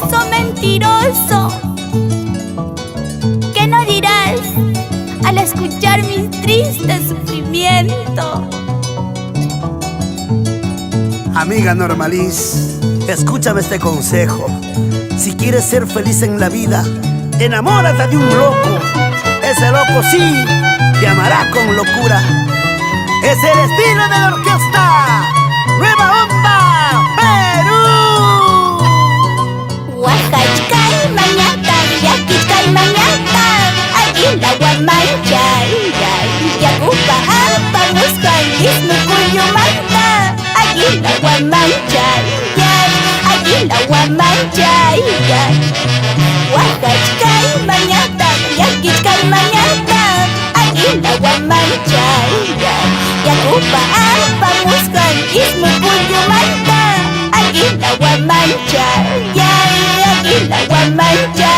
mentiroso, mentiroso. ¿Qué no dirás al escuchar mi triste sufrimiento? Amiga Normaliz, escúchame este consejo. Si quieres ser feliz en la vida, enamórate de un loco. Ese loco sí te amará con locura. Es el estilo de la orquesta Nueva Onda Perú. Huajachkay mañata, yaquitay mañata, aguila guamancha, yacupa apa buscan ismu cuyumanta, aguila guamancha, aguila guamancha, huajachkay mañata, yaquitay mañata, aguila guamancha, yacupa apa buscan ismu cuyumanta, aguila guamancha, aguila guamancha.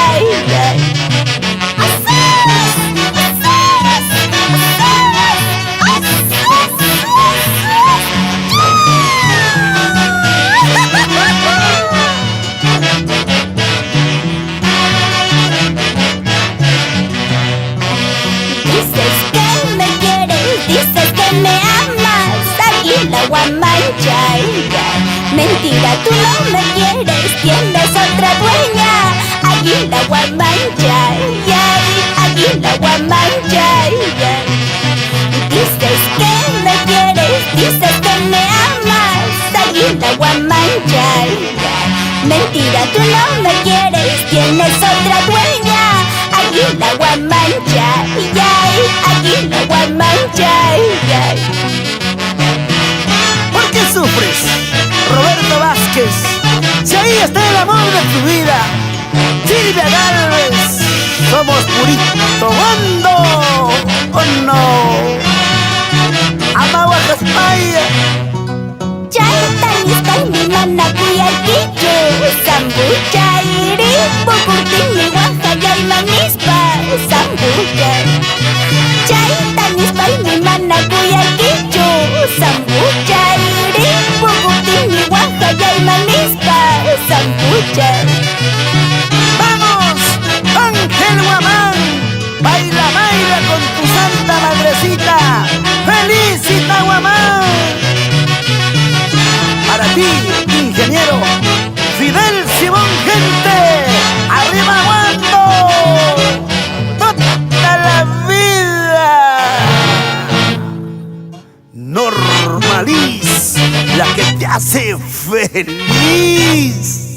Dices que me quieres, dices que me amas, aguila guamancha. Mentira, tú no me quieres, tienes otra dueña, aguila guamancha, aguila guamancha. Dices que me quieres, dices que me amas, aguila guamancha. Mentira, tú no me quieres, tienes otra dueña, aguila guamancha, aguila guamancha. ¿Por qué sufres, Roberto Vázquez? Si ahí está el amor de tu vida, Silvia Galvez, somos purito hondo, oh no. Amahuacaspaya, Chaytanispan mi mana cuyaquicho, sambuchairi, pukurtin mi guajayay manispa, sambuchay. Chaytanispan mi mana cuyaquicho, sambuchairi, pukurtin mi guajayay manispa, sambuchay. vamos, Ángel Guamán, baila, baila con tu santa madrecita, felicita Guamán. Para ti, ingeniero Fidel Simón, gente, arriba Wando, toda la vida. Normaliz, la que te hace feliz.